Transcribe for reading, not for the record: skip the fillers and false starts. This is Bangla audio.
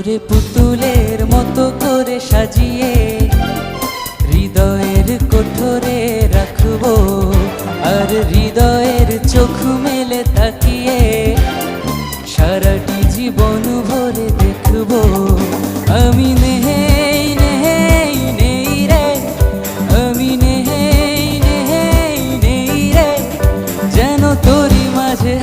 তোরে পুতুলের মতো করে সাজিয়ে হৃদয়ের কোঠরে রাখবো, আর হৃদয়ের চোখ মেলে তাকিয়ে সারাটি জীবন ভরে দেখবো। আমি নেই নেই নেই রে, আমি নেই নেই নেই রে, যেন তোরই মাঝে